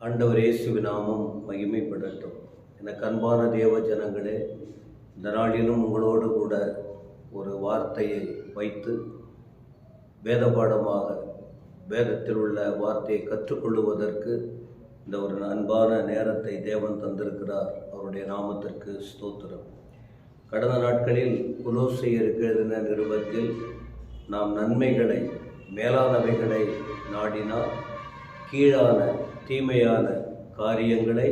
ஆண்டவர் இயேசுவின் நாமம் மகிமைப்படட்டும். எனக்கு அன்பான தேவ ஜனங்களே, இந்த நாளிலும் உங்களோடு கூட ஒரு வார்த்தையை வைத்து வேத பாடமாக வேதத்தில் உள்ள வார்த்தையை கற்றுக்கொள்ளுவதற்கு இந்த ஒரு அன்பான நேரத்தை தேவன் தந்திருக்கிறார். அவருடைய நாமத்திற்கு ஸ்தோத்திரம். கடந்த நாட்களில் கொலோசையருக்கு எழுதின நிருபத்தில் நாம் நன்மைகளை மேலானவைகளை நாடினால் கீழான தீமையான காரியங்களை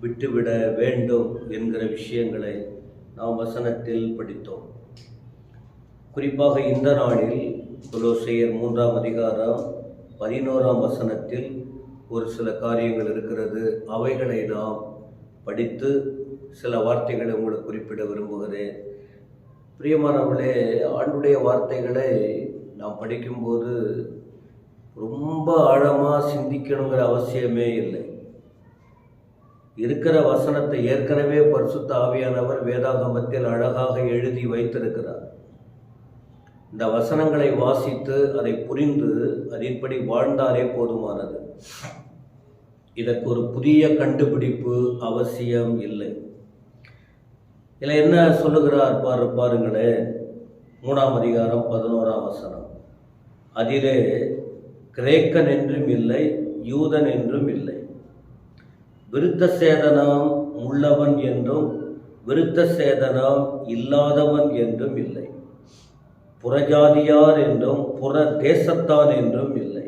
விட்டுவிட வேண்டும் என்கிற விஷயங்களை நாம் வசனத்தில் படித்தோம். குறிப்பாக இந்த நாளில் கொலோசையர் 3ஆம் அதிகாரம் 11ஆம் வசனத்தில் ஒரு சில காரியங்கள் இருக்கிறது. அவைகளை நாம் படித்து சில வார்த்தைகளை உங்களுக்கு குறிப்பிட விரும்புகிறேன். பிரியமானவர்களே, ஆண்டுடைய வார்த்தைகளை நாம் படிக்கும்போது ரொம்ப ஆழமாக சிந்திக்கணுங்கிற அவசியமே இல்லை. இருக்கிற வசனத்தை ஏற்கனவே பரிசுத்த ஆவியானவர் வேதாகமத்தில் அழகாக எழுதி வைத்திருக்கிறார். இந்த வசனங்களை வாசித்து அதை புரிந்து அதன்படி வாழ்ந்தாலே போதுமானது. இதற்கு ஒரு புதிய கண்டுபிடிப்பு அவசியம் இல்லை. இதில் என்ன சொல்லுகிறார் பாருங்களேன். 3ஆம் அதிகாரம் 11ஆம் வசனம். அதிலே கிரேக்கன் என்றும் இல்லை, யூதன் என்றும் இல்லை, விருத்த சேதனம் உள்ளவன் என்றும் விருத்த சேதனம் இல்லாதவன் என்றும் இல்லை, புறஜாதியார் என்றும் புற தேசத்தான் என்றும் இல்லை,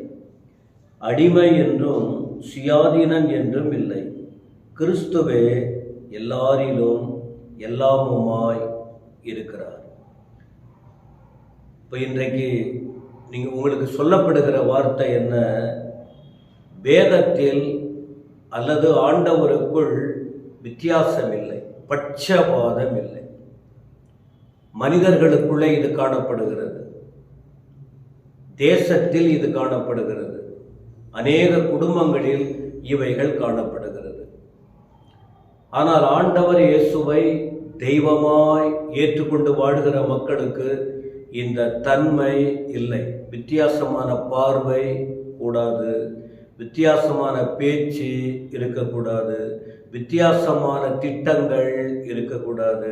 அடிமை என்றும் சுயாதீனன் என்றும் இல்லை, கிறிஸ்துவே எல்லாரிலும் எல்லாமுமாய் இருக்கிறார். இப்போ இன்றைக்கு உங்களுக்கு சொல்லப்படுகிற வார்த்தை என்ன? வேதத்தில் அல்லது ஆண்டவருக்குள் வித்தியாசம் இல்லை, பட்சபாதம் இல்லை. மனிதர்களுக்குள்ளே இது காணப்படுகிறது, தேசத்தில் இது காணப்படுகிறது, அநேக குடும்பங்களில் இவைகள் காணப்படுகிறது. ஆனால் ஆண்டவர் இயேசுவை தெய்வமாய் ஏற்றுக்கொண்டு வாழ்கிற மக்களுக்கு இந்த தன்மை இல்லை. வித்தியாசமான பார்வை கூடாது, வித்தியாசமான பேச்சு இருக்கக்கூடாது, வித்தியாசமான திட்டங்கள் இருக்கக்கூடாது,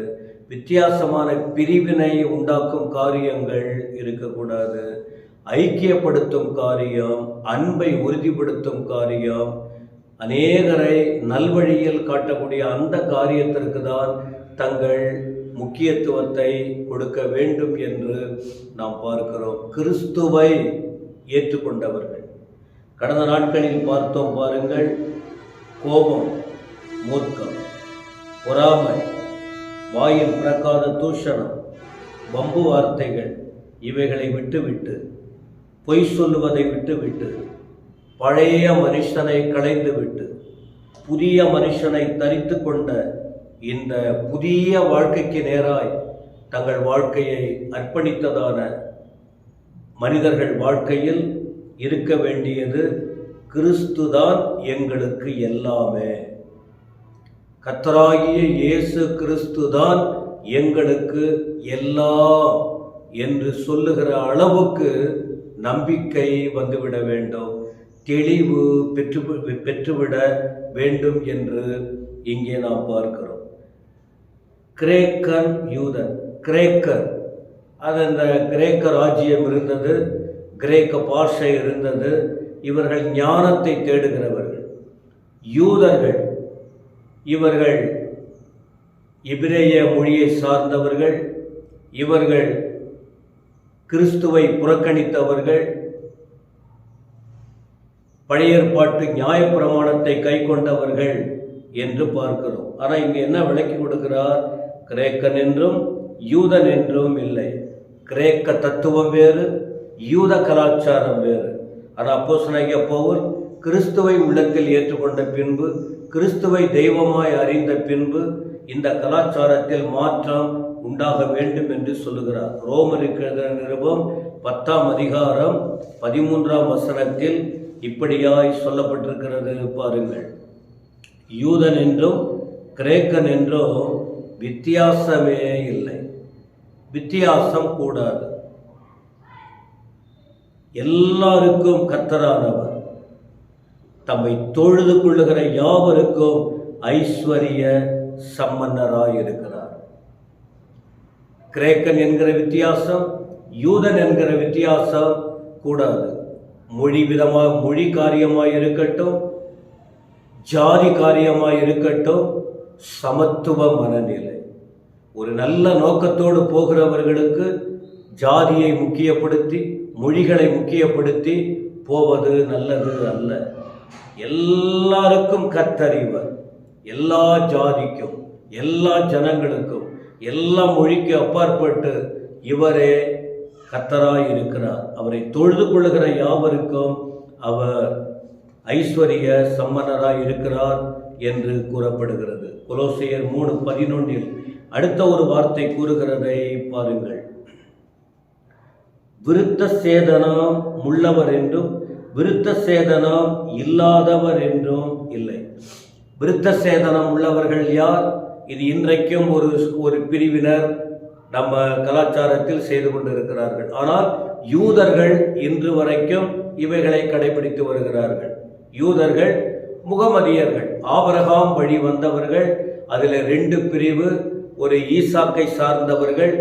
வித்தியாசமான பிரிவினை உண்டாக்கும் காரியங்கள் இருக்கக்கூடாது, ஐக்கியப்படுத்தும் காரியம், அன்பை உறுதிப்படுத்தும் காரியம், அநேகரை நல்வழியில் காட்டக்கூடிய அந்த காரியத்திற்கு தான் தங்கள் முக்கியத்துவத்தை கொடுக்க வேண்டும் என்று நாம் பார்க்கிறோம். கிறிஸ்துவை ஏற்றுக்கொண்டவர்கள் கடந்த நாட்களில் பார்த்தோம் பாருங்கள். கோபம், மூர்க்கம், பொறாமை, வாயில் பிறக்காத தூஷணம், வம்பு வார்த்தைகள் இவைகளை விட்டுவிட்டு, பொய் சொல்லுவதை விட்டுவிட்டு, பழைய மனுஷனை களைந்துவிட்டு புதிய மனுஷனை தரித்து கொண்ட இந்த புதிய வாழ்க்கைக்கு நேராய் தங்கள் வாழ்க்கையை அர்ப்பணித்ததான மனிதர்கள் வாழ்க்கையில் இருக்க வேண்டியது கிறிஸ்துதான் எங்களுக்கு எல்லாமே. கர்த்தராகிய இயேசு கிறிஸ்துதான் எங்களுக்கு எல்லாம் என்று சொல்லுகிற அளவுக்கு நம்பிக்கை வந்துவிட வேண்டும், தெளிவு பெற்றுவிட வேண்டும் என்று இங்கே நாம் பார்க்கிறோம். கிரேக்கன், யூதன். கிரேக்கர், அது அந்த கிரேக்க ராஜ்யம் இருந்தது, கிரேக்க பாஷை இருந்தது. இவர்கள் ஞானத்தை தேடுகிறவர்கள். யூதர்கள், இவர்கள் எபிரேய மொழியை சார்ந்தவர்கள். இவர்கள் கிறிஸ்துவை புறக்கணித்தவர்கள். பழைய ஏற்பாட்டு நியாயப்பிரமாணத்தை கை கொண்டவர்கள் என்று பார்க்கிறோம். ஆனால் இங்கே என்ன விளக்கி கொடுக்கிறார்? கிரேக்கன் என்றும் யூதன் என்றும் இல்லை. கிரேக்க தத்துவம் வேறு, யூத கலாச்சாரம் வேறு. ஆனால் அப்போஸ்தலனாகிய பவுல் கிறிஸ்துவை உள்ளத்தில் ஏற்றுக்கொண்ட பின்பு, கிறிஸ்துவை தெய்வமாய் அறிந்த பின்பு இந்த கலாச்சாரத்தில் மாற்றம் உண்டாக வேண்டும் என்று சொல்லுகிறார். ரோமருக்கு எழுதின நிருபம் 10ஆம் அதிகாரம் 13ஆம் வசனத்தில் இப்படியாய் சொல்லப்பட்டிருக்கிறது பாருங்கள். யூதன் என்றும் கிரேக்கன் என்றும் வித்தியாசமே இல்லை, வித்தியாசம் கூடாது. எல்லாருக்கும் கர்த்தரானவர், தம்மை தொழுது கொள்ளுகிற யாவருக்கும் ஐஸ்வர்ய சம்பன்னராய் இருக்கிறார். கிரேக்கன் என்கிற வித்தியாசம், யூதன் என்கிற வித்தியாசம் கூடாது. மொழி காரியமாய் இருக்கட்டும், ஜாதி காரியமாய் இருக்கட்டும், சமத்துவ மனநிலை. ஒரு நல்ல நோக்கத்தோடு போகிறவர்களுக்கு ஜாதியை முக்கியப்படுத்தி, மொழிகளை முக்கியப்படுத்தி போவது நல்லது அல்ல. எல்லாருக்கும் கர்த்தறிவர், எல்லா ஜாதிக்கும், எல்லா ஜனங்களுக்கும், எல்லா மொழிக்கு அப்பாற்பட்டு இவரே கர்த்தராய் இருக்கிறார். அவரை தொழுது கொள்ளுகிற யாவருக்கும் அவர் ஐஸ்வர்ய சம்பன்னராய் இருக்கிறார் என்று கூறப்படுகிறது. கொலோசியர் 3:11 அடுத்த ஒரு வார்த்தை கூறுகிறதை பாருங்கள். விருத்த சேதனம் உள்ளவர் என்றும் விருத்த சேதனம் இல்லாதவர் என்றும் இல்லை. விருத்த சேதனம் உள்ளவர்கள் யார்? இது இன்றைக்கும் ஒரு பிரிவினர் நம்ம கலாச்சாரத்தில் செய்து கொண்டிருக்கிறார்கள். ஆனால் யூதர்கள் இன்று வரைக்கும் இவைகளை கடைபிடித்து வருகிறார்கள். யூதர்கள் முகமதியர்கள், ஆபிரகாம் வழி வந்தவர்கள். அதில் 2 பிரிவு. ஒரு ஈசாக்கை சார்ந்தவர்கள்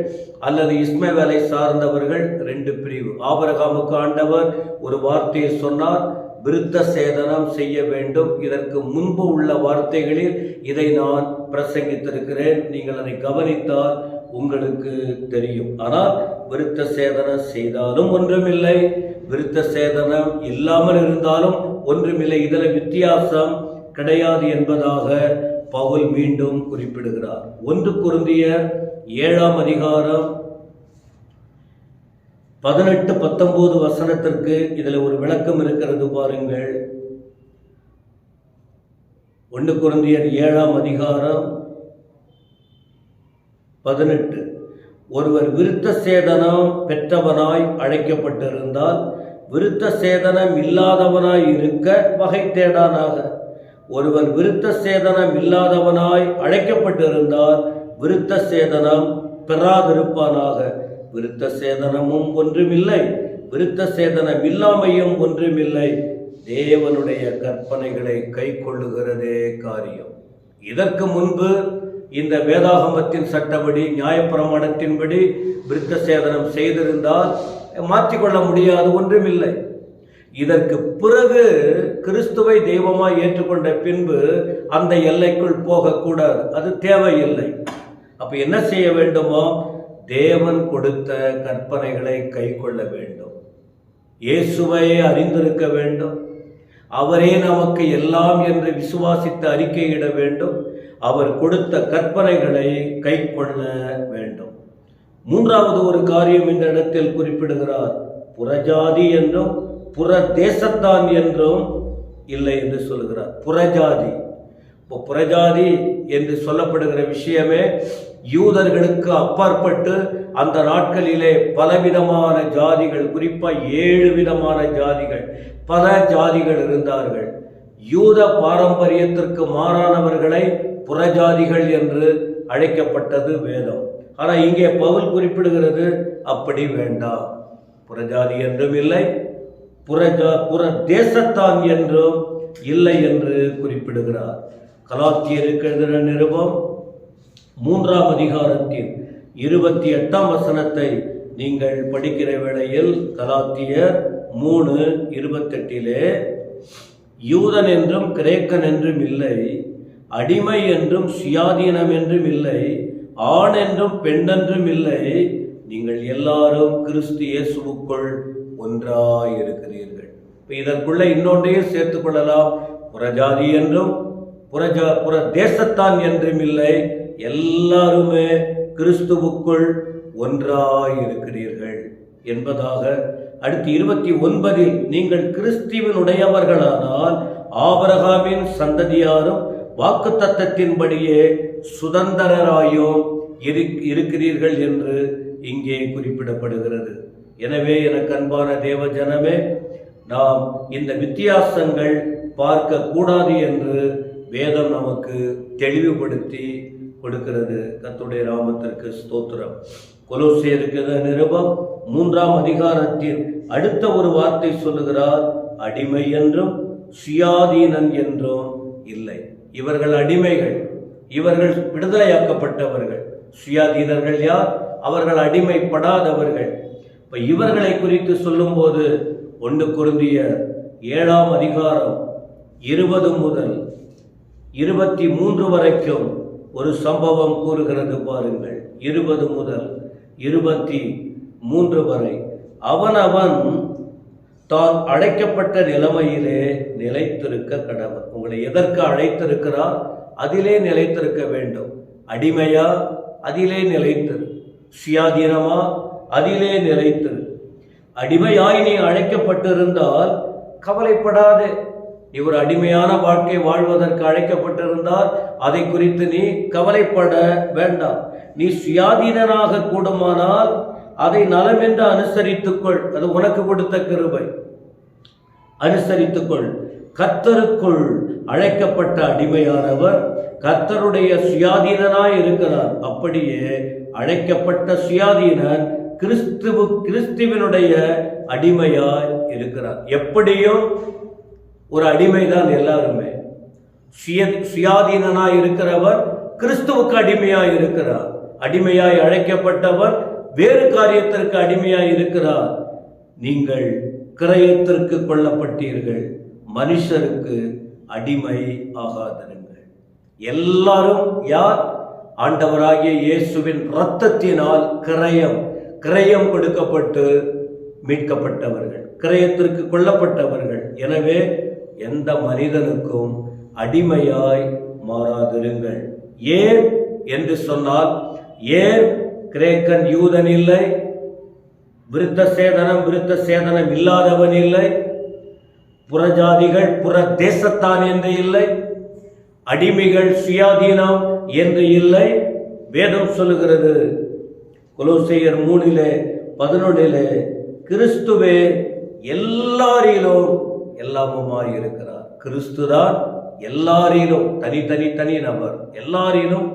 அல்லது இஸ்மவேலை சார்ந்தவர்கள் 2 பிரிவு. ஆபிரகாமுக்கு ஆண்டவர் ஒரு வார்த்தையை சொன்னார், விருத்த சேதனம் செய்ய வேண்டும். இதற்கு முன்பு உள்ள வார்த்தைகளில் இதை நான் பிரசங்கித்திருக்கிறேன். நீங்கள் அதை கவனித்தால் உங்களுக்கு தெரியும். ஆனால் விருத்த சேதனம் செய்தாலும் ஒன்றுமில்லை, விருத்த சேதனம் இல்லாமல் இருந்தாலும் ஒன்றுமில்லை. இதில் வித்தியாசம் கிடையாது என்பதாக பவுல் மீண்டும் குறிப்பிடுகிறார். 1 கொரிந்தியர் 7ஆம் அதிகாரம் 18-19 வசனத்திற்கு இதில் ஒரு விளக்கம் இருக்கிறது பாருங்கள். 1 கொரிந்தியர் 7ஆம் அதிகாரம் 18. ஒருவர் விருத்த சேதனம் பெற்றவனாய் அழைக்கப்பட்டிருந்தால் விருத்த சேதனம் இல்லாதவனாய் இருக்க வகை தேடானாக. ஒருவர் விருத்த சேதனம் இல்லாதவனாய் அழைக்கப்பட்டிருந்தால் விருத்த சேதனம் பெறாதிருப்பானாக. விருத்த சேதனமும் ஒன்றுமில்லை, விருத்த சேதனம் இல்லாமையும் ஒன்றுமில்லை. தேவனுடைய கற்பனைகளை கை கொள்ளுகிறதே காரியம். இதற்கு முன்பு இந்த வேதாகமத்தின் சட்டப்படி, நியாயப்பிரமாணத்தின்படி விருத்த சேதனம் செய்திருந்தால் மாற்றிக்கொள்ள முடியாது, ஒன்றுமில்லை. இதற்கு பிறகு கிறிஸ்துவை தெய்வமாய் ஏற்றுக்கொண்ட பின்பு அந்த எல்லைக்குள் போகக்கூடாது, அது தேவையில்லை. அப்ப என்ன செய்ய வேண்டுமோ? தேவன் கொடுத்த கற்பனைகளை கை கொள்ள வேண்டும். இயேசுவை அறிந்திருக்க வேண்டும். அவரே நமக்கு எல்லாம் என்று விசுவாசித்து அறிக்கையிட வேண்டும். அவர் கொடுத்த கற்பனைகளை கை கொள்ள வேண்டும். 3வது ஒரு காரியம் இந்த இடத்தில் குறிப்பிடுகிறார். புறஜாதி என்றும் புற தேசத்தான் என்றும் இல்லை என்று சொல்கிறார். புறஜாதி, இப்போ புறஜாதி என்று சொல்லப்படுகிற விஷயமே யூதர்களுக்கு அப்பாற்பட்டு அந்த நாட்களிலே பலவிதமான ஜாதிகள், குறிப்பாக 7 விதமான ஜாதிகள், பல ஜாதிகள் இருந்தார்கள். யூத பாரம்பரியத்திற்கு மாறானவர்களை புறஜாதிகள் என்று அழைக்கப்பட்டது வேதம். ஆனால் இங்கே பவுல் குறிப்பிடுகிறது அப்படி வேண்டாம். புறஜாதி என்றும் இல்லை, புற தேசத்தான் என்றும் இல்லை என்று குறிப்பிடுகிறார். கலாத்தியருக்கு எழுதின நிருபம் 3ஆம் அதிகாரத்தின் 28ஆம் வசனத்தை நீங்கள் படிக்கிற வேளையில் கலாத்தியர் 3:28 யூதன் என்றும் கிரேக்கன் என்றும் இல்லை, அடிமை என்றும் சுயாதீனம் என்றும் இல்லை, ஆண் என்றும் பெண் என்றும் இல்லை, நீங்கள் எல்லாரும் கிறிஸ்து இயேசுவுக்குள் ஒன்றாயிருக்கிறீர்கள். இதற்குள்ள இன்னொன்றையும் சேர்த்துக் கொள்ளலாம். புறஜாதி என்றும் புற தேசத்தான் என்றும் இல்லை, எல்லாருமே கிறிஸ்துவுக்குள் ஒன்றாயிருக்கிறீர்கள் என்பதாக. அடுத்து 29 நீங்கள் கிறிஸ்துவினுடையவர்களானால் ஆபிரகாமின் சந்ததியாரும் வாக்குத்தத்தத்தின்படியே சுதந்திரராயும் இருக்கிறீர்கள் என்று இங்கே குறிப்பிடப்படுகிறது. எனவே எனக்கு அன்பான தேவ ஜனமே, நாம் இந்த வித்தியாசங்கள் பார்க்க கூடாது என்று வேதம் நமக்கு தெளிவுபடுத்தி கொடுக்கிறது. கர்த்தருடைய நாமத்திற்கு ஸ்தோத்திரம். கொலோசியருக்கு நிருபம் 3ஆம் அதிகாரத்தில் அடுத்த ஒரு வார்த்தை சொல்லுகிறார். அடிமை என்றும் சுயாதீனன் என்றும் இல்லை. இவர்கள் அடிமைகள், இவர்கள் விடுதலையாக்கப்பட்டவர்கள். சுயாதீனர்கள் யார்? அவர்கள் அடிமைப்படாதவர்கள். இப்ப இவர்களை குறித்து சொல்லும் போது 1 கொரிந்தியர் 7ஆம் அதிகாரம் 20 முதல் 23 வரைக்கும் ஒரு சம்பவம் கூறுகிறது பாருங்கள். 20 முதல் 23 வரை. அவனவன் தான் அழைக்கப்பட்ட நிலைமையிலே நிலைத்திருக்க கடவன். உங்களை எதற்கு அழைத்திருக்கிறார்? அதிலே நிலைத்திருக்க வேண்டும். அடிமையா? அதிலே நிலைத்திரு. சுயாதீனமா? அதிலே நிலைத்திரு. அடிமையாய் நீ அழைக்கப்பட்டிருந்தால் கவலைப்படாதே. நீ ஒரு அடிமையான வாழ்க்கை வாழ்வதற்கு அழைக்கப்பட்டிருந்தால் அதை குறித்து நீ கவலைப்பட வேண்டாம். நீ சுயாதீனனாக கூடுமானால் அதை நலமென்று அனுசரித்துக்கொள். அது உனக்கு கொடுத்த கிருபை. அனுசரித்துக்கொள். கர்த்தருக்குள் அழைக்கப்பட்ட அடிமையானவர் கர்த்தருடைய சுயாதீனனாய் இருக்கிறார். அப்படியே அழைக்கப்பட்ட சுயாதீனன் கிறிஸ்துவினுடைய அடிமையாய் இருக்கிறார். எப்படியும் ஒரு அடிமைதான் எல்லாருமே. சுயாதீனனாய் இருக்கிறவர் கிறிஸ்துவுக்கு அடிமையாய் இருக்கிறார். அடிமையாய் அழைக்கப்பட்டவர் வேறு காரியத்திற்கு அடிமையாய் இருக்கிறார். நீங்கள் கிரயத்திற்கு கொள்ளப்பட்டீர்கள், மனுஷருக்கு அடிமை ஆகாதிருங்கள். எல்லாரும் யார்? ஆண்டவராகிய இயேசுவின் இரத்தத்தினால் கிரயம் கொடுக்கப்பட்டு மீட்கப்பட்டவர்கள், கிரயத்திற்கு கொள்ளப்பட்டவர்கள். எனவே எந்த மனிதனுக்கும் அடிமையாய் மாறாதிருங்கள். ஏன் என்று சொன்னால், ஏன் கிரேக்கன் யூதன் இல்லை, விருத்த சேதனம் இல்லாதவன் இல்லை, புறஜாதிகள் புற தேசத்தான் என்று இல்லை, அடிமைகள் சுயாதீனம் என்று இல்லை. வேதம் சொல்லுகிறது கொலோசையர் 3:11 கிறிஸ்துவே எல்லாரிலும் எல்லாமுமாய் இருக்கிறார். கிறிஸ்துதான் எல்லாரிலும், தனி நபர், எல்லாரிலும்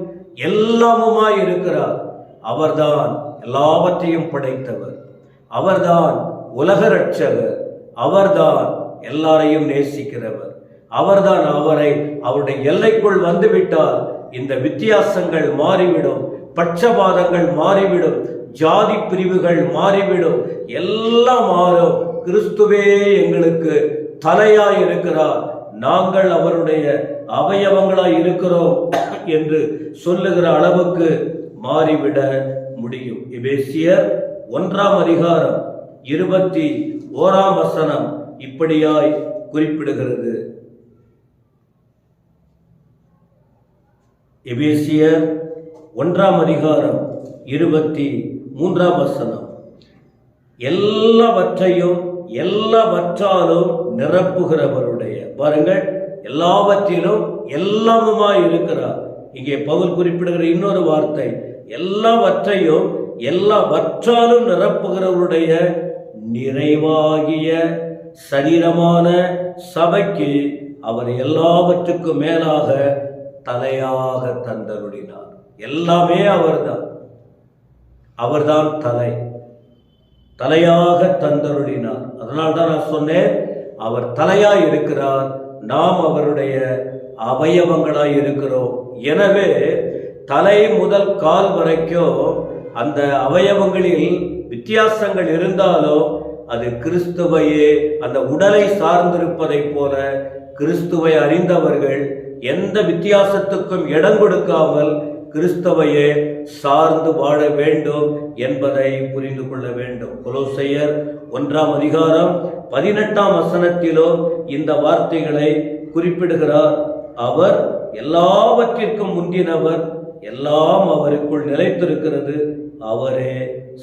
எல்லாமுமாய் இருக்கிறார். அவர்தான் எல்லாவற்றையும் படைத்தவர், அவர்தான் உலக ரட்சகர், அவர்தான் எல்லாரையும் நேசிக்கிறவர், அவர்தான். அவருடைய எல்லைக்குள் வந்துவிட்டால் இந்த வித்தியாசங்கள் மாறிவிடும், பட்சபாதங்கள் மாறிவிடும், ஜாதி பிரிவுகள் மாறிவிடும், எல்லாம் மாறும். கிறிஸ்துவே எங்களுக்கு தலையாய் இருக்கிறார், நாங்கள் அவருடைய அவயவங்களாய் இருக்கிறோம் என்று சொல்லுகிற அளவுக்கு மாறிவிட முடியும். எபேசியர் 1ஆம் அதிகாரம் 21ஆம் வசனம் இப்படியாய் குறிப்பிடுகிறது. எபேசியர் 1ஆம் அதிகாரம் 23ஆம் வசனம், எல்லாவற்றையும் எல்லாவற்றாலும் நிரப்புகிறவருடைய, பாருங்கள், எல்லாவற்றிலும் எல்லாமுமாய் இருக்கிறார். இங்கே பவுல் குறிப்பிடுகிற இன்னொரு வார்த்தை, எல்லாவற்றையும் எல்லாவற்றாலும் நிரப்புகிறவருடைய நிறைவாகிய சரீரமான சபைக்கு அவர் எல்லாவற்றுக்கும் மேலாக தலையாக தந்தருளினார். எல்லாமே அவர்தான் தலையாக தந்தருளினார். அதனால்தான் நான் சொன்னேன், அவர் தலையாய் இருக்கிறார், நாம் அவருடைய அவயவங்களாய் இருக்கிறோம். எனவே தலை முதல் கால் வரைக்கும் அந்த அவயவங்களில் வித்தியாசங்கள் இருந்தாலும் அது கிறிஸ்துவையே, அந்த உடலை சார்ந்திருப்பதை போல கிறிஸ்துவை அறிந்தவர்கள் எந்த வித்தியாசத்துக்கும் இடம் கொடுக்காமல் கிறிஸ்துவையே சார்ந்து வாழ வேண்டும் என்பதை புரிந்து கொள்ள வேண்டும். கொலோசையர் 1ஆம் அதிகாரம் 18ஆம் வசனத்திலோ இந்த வார்த்தைகளை குறிப்பிடுகிறார். அவர் எல்லாவற்றிற்கும் முந்தினவர், எல்லாம் அவருக்குள் நிலைத்திருக்கிறது, அவரே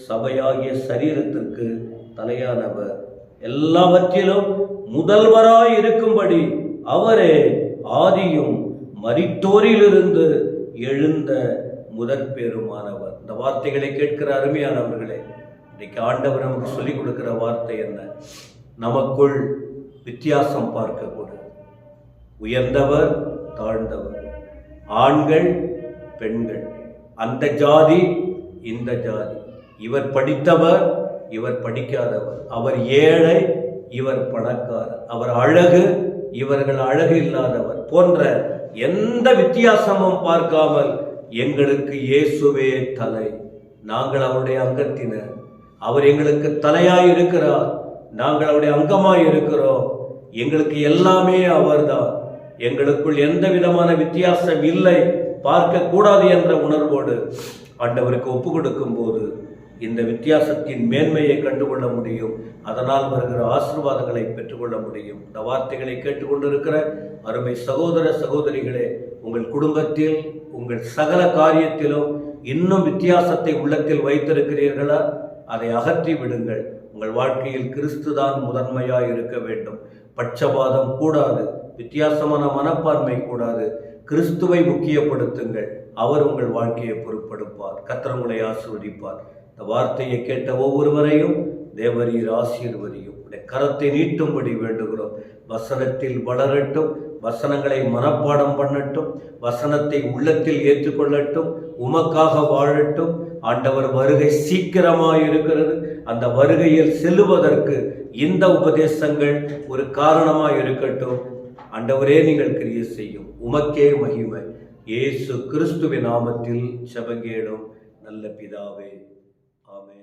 சபையாகிய சரீரத்திற்கு தலையானவர், எல்லாவற்றிலும் முதல்வராய் இருக்கும்படி அவரே ஆதியும் மரித்தோரிலிருந்து எழுந்த முதற்பேருமானவர். இந்த வார்த்தைகளை கேட்கிற அருமையானவர்களே, இன்னைக்கு ஆண்டவர் நமக்கு சொல்லிக் கொடுக்கிற வார்த்தை என்ன? நமக்குள் வித்தியாசம் பார்க்கக்கூடாது. உயர்ந்தவர், தாழ்ந்தவர், ஆண்கள், பெண்கள், அந்த ஜாதி, இந்த ஜாதி, இவர் படித்தவர், இவர் படிக்காதவர், அவர் ஏழை, இவர் பணக்காரர், அவர் அழகு, இவர்கள் அழகு இல்லாதவர் போன்ற எந்த வித்தியாசமும் பார்க்காமல் எங்களுக்கு இயேசுவே தலை, நாங்கள் அவருடைய அங்கத்தினர், அவர் எங்களுக்கு தலையாய் இருக்கிறார், நாங்கள் அவருடைய அங்கமாய் இருக்கிறோம், எங்களுக்கு எல்லாமே அவர்தான், எங்களுக்குள் எந்த விதமான வித்தியாசம் இல்லை, பார்க்க கூடாது என்ற உணர்வோடு ஆண்டவருக்கு ஒப்பு கொடுக்கும் போது இந்த வித்தியாசத்தின் மேன்மையை கண்டுகொள்ள முடியும். அதனால் வருகிற ஆசீர்வாதங்களை பெற்றுக்கொள்ள முடியும். இந்த வார்த்தைகளை கேட்டுக்கொண்டிருக்கிற அருமை சகோதர சகோதரிகளே, உங்கள் குடும்பத்தில் உங்கள் சகல காரியத்திலும் இன்னும் வித்தியாசத்தை உள்ளத்தில் வைத்திருக்கிறீர்களா? அதை அகற்றி விடுங்கள். உங்கள் வாழ்க்கையில் கிறிஸ்துதான் முதன்மையாய் இருக்க வேண்டும். பட்சபாதம் கூடாது, வித்தியாசமான மனப்பான்மை கூடாது. கிறிஸ்துவை முக்கியப்படுத்துங்கள். அவர் உங்கள் வாழ்க்கையை பொறுப்படுப்பார். கர்த்தர் உங்களை ஆசீர்வதிப்பார். இந்த வார்த்தையை கேட்ட ஒவ்வொருவரையும் தேவரீர் ஆசீர்வதியும். கரத்தை நீட்டும்படி வேண்டுகிறோம். வசனத்தில் வளரட்டும், வசனங்களை மனப்பாடம் பண்ணட்டும், வசனத்தை உள்ளத்தில் ஏற்றுக்கொள்ளட்டும், உமக்காக வாழட்டும். ஆண்டவர் வருகை சீக்கிரமாய் இருக்கிறது. அந்த வருகையில் செல்லுவதற்கு இந்த உபதேசங்கள் ஒரு காரணமாய் இருக்கட்டும். ஆண்டவரே, நீங்கள் கிரியை செய்யும். உமக்கே மகிமை. இயேசு கிறிஸ்துவின் நாமத்தில் ஜெபங்கேடும் நல்ல பிதாவே, ஆமென்.